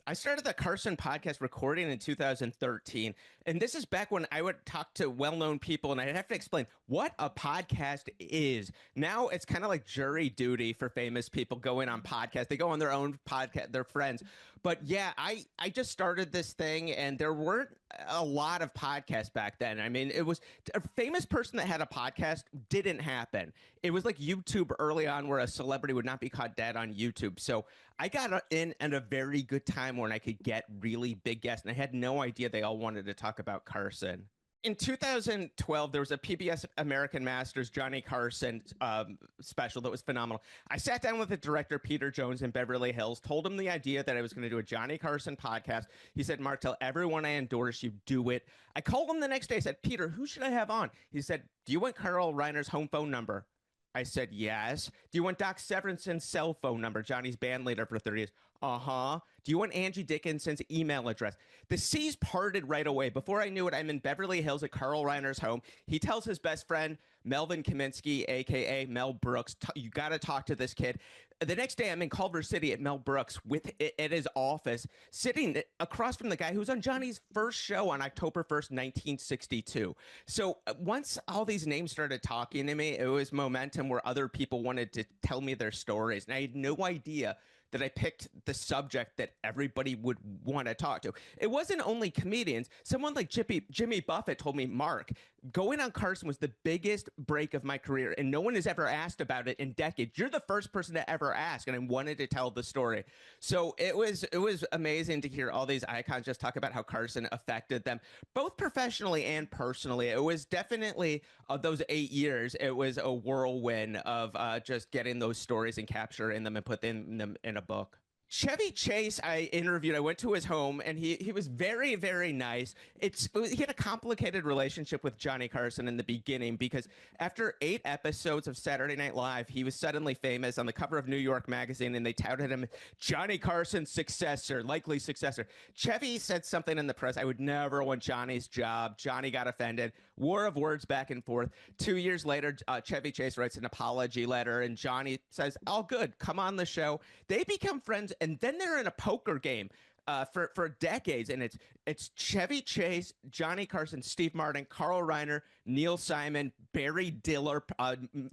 I started the Carson podcast recording in 2013. And this is back when I would talk to well-known people and I'd have to explain what a podcast is. Now it's kind of like jury duty for famous people going on podcasts. They go on their own podcast, their friends. But yeah, I just started this thing and there weren't a lot of podcasts back then. I mean, it was a famous person that had a podcast didn't happen. It was like YouTube early on where a celebrity would not be caught dead on YouTube. So I got in at a very good time when I could get really big guests, and I had no idea they all wanted to talk about Carson. In 2012, there was a PBS American Masters Johnny Carson special that was phenomenal. I sat down with the director, Peter Jones, in Beverly Hills, told him the idea that I was going to do a Johnny Carson podcast. He said, Mark, tell everyone I endorse you, do it. I called him the next day. I said, Peter, who should I have on? He said, do you want Carl Reiner's home phone number? I said, yes. Do you want Doc Severance's cell phone number, Johnny's band leader for 30 years? Uh-huh. Do you want Angie Dickinson's email address? The seas parted right away. Before I knew it, I'm in Beverly Hills at Carl Reiner's home. He tells his best friend, Melvin Kaminsky, a.k.a. Mel Brooks, you got to talk to this kid. The next day, I'm in Culver City at Mel Brooks at his office, sitting across from the guy who was on Johnny's first show on October 1st, 1962. So once all these names started talking to me, it was momentum where other people wanted to tell me their stories. And I had no idea that I picked the subject that everybody would want to talk to. It wasn't only comedians. Someone like Jimmy Buffett told me, Mark, going on Carson was the biggest break of my career, and no one has ever asked about it in decades. You're the first person to ever ask, and I wanted to tell the story. So it was amazing to hear all these icons just talk about how Carson affected them, both professionally and personally. It was definitely those 8 years. It was a whirlwind of just getting those stories and capturing them and putting them in a book. Chevy Chase, I interviewed. I went to his home, and he was very, very nice. He had a complicated relationship with Johnny Carson in the beginning because after 8 episodes of Saturday Night Live, he was suddenly famous on the cover of New York Magazine, and they touted him Johnny Carson's successor, likely successor. Chevy said something in the press, I would never want Johnny's job. Johnny got offended. War of words back and forth. 2 years later, Chevy Chase writes an apology letter, and Johnny says, all good, come on the show. They become friends, and then they're in a poker game for decades, and it's Chevy Chase, Johnny Carson, Steve Martin, Carl Reiner, Neil Simon, Barry Diller,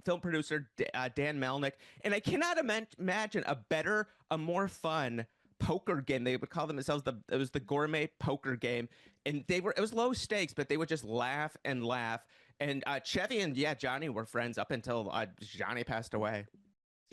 film producer Dan Melnick, and I cannot imagine a better, a more fun poker game. They would call themselves it was the gourmet poker game, and it was low stakes, but they would just laugh and laugh. And Chevy and Johnny were friends up until Johnny passed away.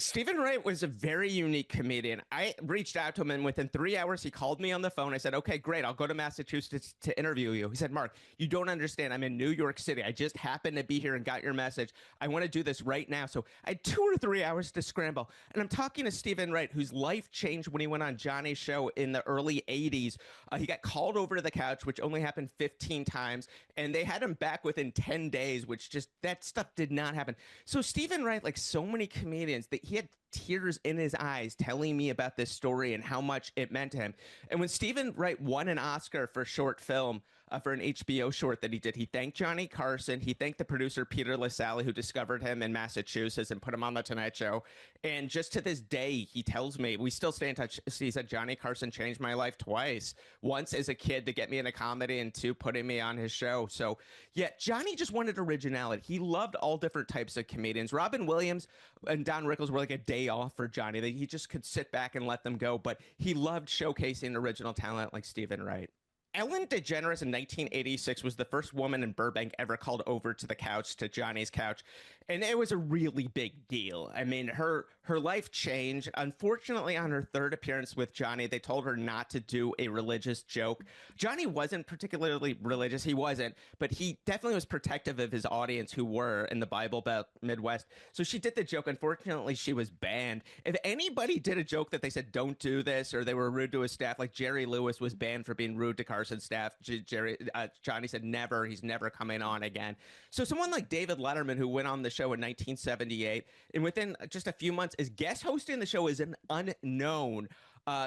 Stephen Wright was a very unique comedian. I reached out to him, and within 3 hours, he called me on the phone. I said, okay, great. I'll go to Massachusetts to interview you. He said, Mark, you don't understand. I'm in New York City. I just happened to be here and got your message. I want to do this right now. So I had 2 or 3 hours to scramble. And I'm talking to Stephen Wright, whose life changed when he went on Johnny's show in the early 80s. He got called over to the couch, which only happened 15 times. And they had him back within 10 days, which just, that stuff did not happen. So Stephen Wright, like so many comedians, he had tears in his eyes telling me about this story and how much it meant to him. And when Stephen Wright won an Oscar for short film, for an HBO short that he did, he thanked Johnny Carson. He thanked the producer, Peter LaSalle, who discovered him in Massachusetts and put him on The Tonight Show. And just to this day, he tells me, we still stay in touch. He said, Johnny Carson changed my life twice. Once as a kid to get me into comedy, and 2, putting me on his show. So yeah, Johnny just wanted originality. He loved all different types of comedians. Robin Williams and Don Rickles were like a day off for Johnny. He just could sit back and let them go. But he loved showcasing original talent like Stephen Wright. Ellen DeGeneres in 1986 was the first woman in Burbank ever called over to the couch, to Johnny's couch. And it was a really big deal. I mean, her life changed. Unfortunately, on her 3rd appearance with Johnny, they told her not to do a religious joke. Johnny wasn't particularly religious. He wasn't. But he definitely was protective of his audience, who were in the Bible Belt Midwest. So she did the joke. Unfortunately, she was banned. If anybody did a joke that they said, don't do this, or they were rude to his staff, like Jerry Lewis was banned for being rude to Carson's staff. Johnny said never. He's never coming on again. So someone like David Letterman, who went on the show in 1978, and within just a few months is guest hosting the show as an unknown.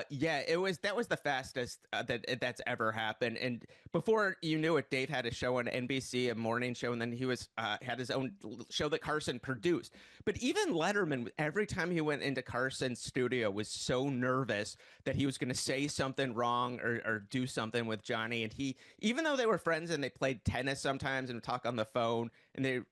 Yeah, that was the fastest that's ever happened. And before you knew it, Dave had a show on NBC, a morning show, and then he was had his own show that Carson produced. But even Letterman, every time he went into Carson's studio, was so nervous that he was going to say something wrong or do something with Johnny. And he, even though they were friends and they played tennis sometimes and would talk on the phone, and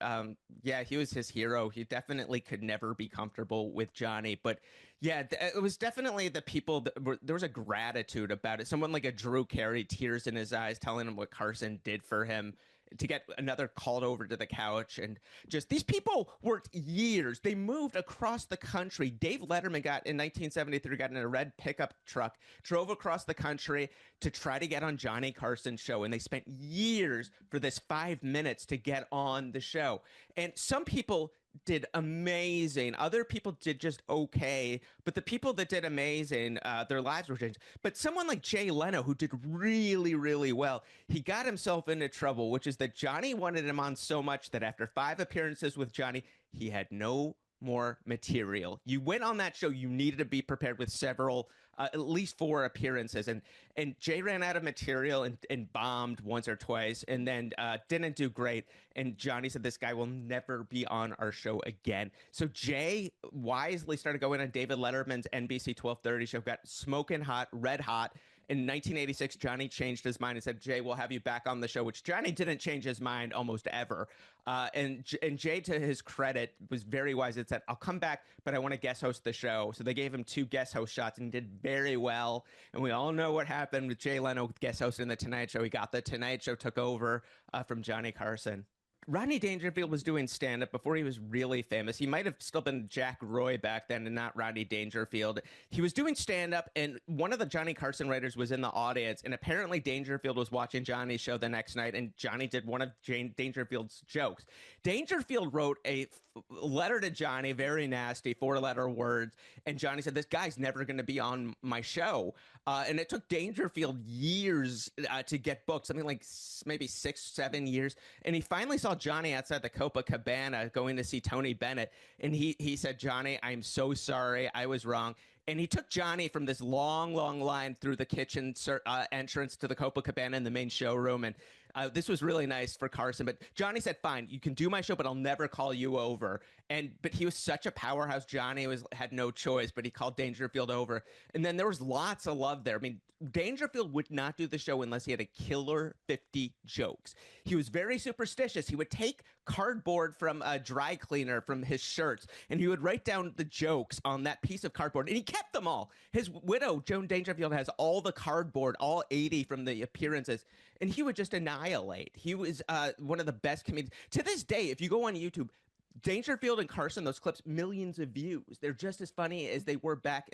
yeah, he was his hero. He definitely could never be comfortable with Johnny, but yeah, it was definitely the people that there was a gratitude about it. Someone like a Drew Carey, tears in his eyes, telling him what Carson did for him to get another called over to the couch. And just these people worked years. They moved across the country. Dave Letterman got in 1973, got in a red pickup truck, drove across the country to try to get on Johnny Carson's show. And they spent years for this 5 minutes to get on the show. And some people did amazing. Other people did just okay, but the people that did amazing, their lives were changed. But someone like Jay Leno, who did really, really well, he got himself into trouble, which is that Johnny wanted him on so much that after 5 appearances with Johnny, he had no more material. You went on that show, you needed to be prepared with several, at least 4 appearances, and Jay ran out of material and bombed once or twice, and then didn't do great. And Johnny said, "This guy will never be on our show again." So Jay wisely started going on David Letterman's NBC 1230 show, got smoking hot, red hot. In 1986, Johnny changed his mind and said, "Jay, we'll have you back on the show," which Johnny didn't change his mind almost ever. And Jay, to his credit, was very wise and said, "I'll come back, but I want to guest host the show." So they gave him 2 guest host shots and he did very well. And we all know what happened with Jay Leno guest hosting The Tonight Show. He got The Tonight Show, took over from Johnny Carson. Rodney Dangerfield was doing stand-up before he was really famous. He might have still been Jack Roy back then and not Rodney Dangerfield. He was doing stand-up, and one of the Johnny Carson writers was in the audience, and apparently Dangerfield was watching Johnny's show the next night, and Johnny did one of Dangerfield's jokes. Dangerfield wrote a letter to Johnny, very nasty, 4-letter words, and Johnny said, "This guy's never going to be on my show." And it took Dangerfield years to get booked, something like maybe 6-7 years. And he finally saw Johnny outside the Copacabana going to see Tony Bennett. And he said, "Johnny, I'm so sorry. I was wrong." And he took Johnny from this long, long line through the kitchen entrance to the Copacabana in the main showroom. And this was really nice for Carson. But Johnny said, "Fine, you can do my show, but I'll never call you over." But he was such a powerhouse. Johnny had no choice, but he called Dangerfield over. And then there was lots of love there. I mean, Dangerfield would not do the show unless he had a killer 50 jokes. He was very superstitious. He would take cardboard from a dry cleaner from his shirts, and he would write down the jokes on that piece of cardboard, and he kept them all. His widow, Joan Dangerfield, has all the cardboard, all 80 from the appearances, and he would just annihilate. He was one of the best comedians. To this day, if you go on YouTube, Dangerfield and Carson, those clips, millions of views. They're just as funny as they were back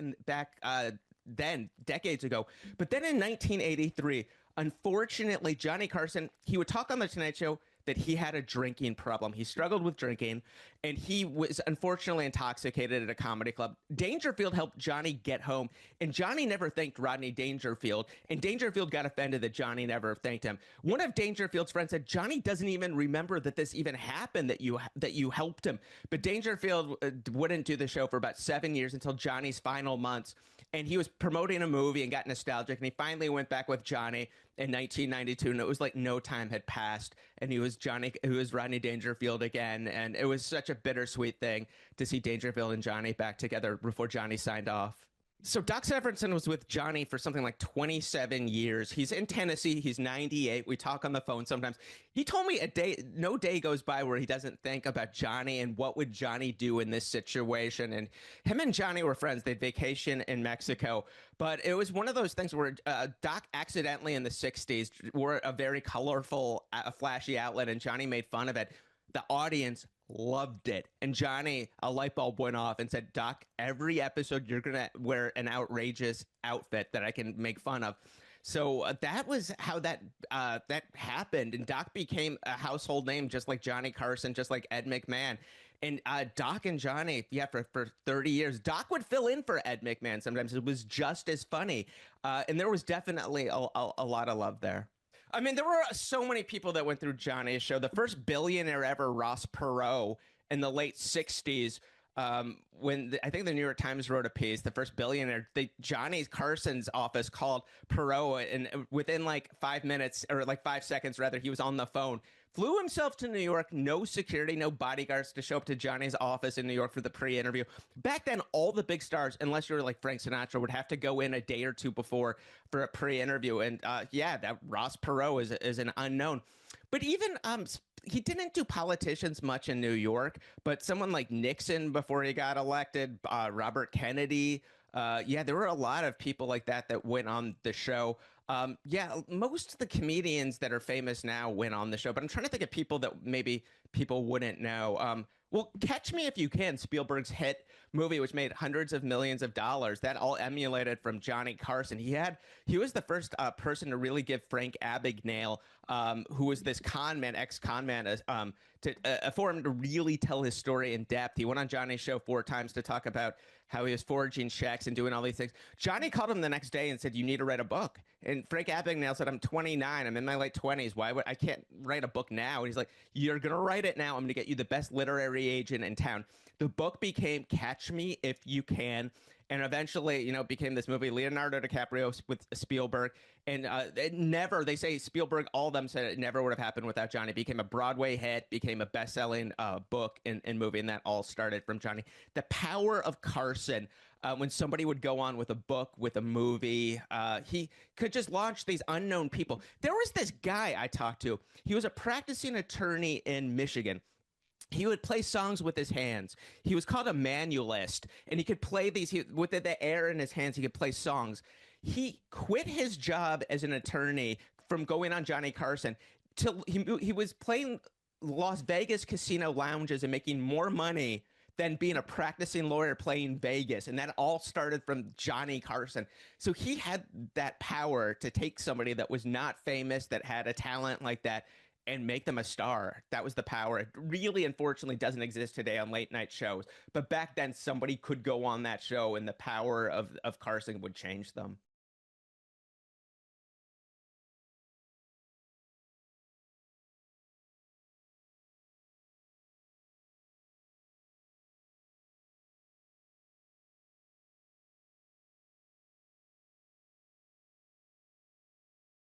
then, decades ago. But then in 1983, unfortunately, Johnny Carson, he would talk on The Tonight Show that he had a drinking problem. He struggled with drinking, and he was unfortunately intoxicated at a comedy club. Dangerfield helped Johnny get home, and Johnny never thanked Rodney Dangerfield, and Dangerfield got offended that Johnny never thanked him. One of Dangerfield's friends said, "Johnny doesn't even remember that this even happened, that you helped him." But Dangerfield wouldn't do the show for about 7 years until Johnny's final months, and he was promoting a movie and got nostalgic, and he finally went back with Johnny in 1992, and it was like no time had passed, and he was Rodney Dangerfield again, and it was such a bittersweet thing to see Dangerfield and Johnny back together before Johnny signed off. So Doc Severinsen was with Johnny for something like 27 years. He's in Tennessee. He's 98. We talk on the phone sometimes. He told me no day goes by where he doesn't think about Johnny and what would Johnny do in this situation. And him and Johnny were friends. They'd vacation in Mexico. But it was one of those things where Doc accidentally in the 60s wore a very colorful, flashy outlet, and Johnny made fun of it. The audience loved it. And Johnny, a light bulb went off and said, "Doc, every episode you're going to wear an outrageous outfit that I can make fun of." So that was how that happened. And Doc became a household name, just like Johnny Carson, just like Ed McMahon. And Doc and Johnny, yeah, for 30 years, Doc would fill in for Ed McMahon sometimes. It was just as funny. And there was definitely a lot of love there. I mean, there were so many people that went through Johnny's show. The first billionaire ever, Ross Perot, in the late 60s, I think the New York Times wrote a piece, the first billionaire, Johnny Carson's office called Perot, and within like 5 minutes or like 5 seconds rather, he was on the phone. Flew himself to New York, no security, no bodyguards to show up to Johnny's office in New York for the pre-interview. Back then, all the big stars, unless you were like Frank Sinatra, would have to go in a day or two before for a pre-interview. And yeah, that Ross Perot is an unknown. But even he didn't do politicians much in New York, but someone like Nixon before he got elected, Robert Kennedy. Yeah, there were a lot of people like that that went on the show. Yeah, most of the comedians that are famous now went on the show, but I'm trying to think of people that maybe people wouldn't know. Well, Catch Me If You Can, Spielberg's hit movie, which made hundreds of millions of dollars, that all emulated from Johnny Carson. He was the first person to really give Frank Abagnale, who was this con man, ex-con man, for him to really tell his story in depth. He went on Johnny's show 4 times to talk about how he was forging checks and doing all these things. Johnny called him the next day and said, "You need to write a book." And Frank Abagnale said, "I'm 29. I'm in my late 20s. I can't write a book now?" And he's like, "You're going to write it now. I'm going to get you the best literary agent in town." The book became Catch Me If You Can, and eventually, became this movie. Leonardo DiCaprio with Spielberg, and they say Spielberg, all of them said it never would have happened without Johnny. It became a Broadway hit, became a best-selling book and movie, and that all started from Johnny. The power of Carson. When somebody would go on with a book, with a movie, he could just launch these unknown people. There was this guy I talked to. He was a practicing attorney in Michigan. He would play songs with his hands. He was called a manualist, and he could play with the air in his hands. He could play songs. He quit his job as an attorney from going on Johnny Carson till he was playing Las Vegas casino lounges and making more money than being a practicing lawyer playing Vegas. And that all started from Johnny Carson. So he had that power to take somebody that was not famous, that had a talent like that, and make them a star. That was the power. It really, unfortunately, doesn't exist today on late night shows. But back then, somebody could go on that show, and the power of Carson would change them.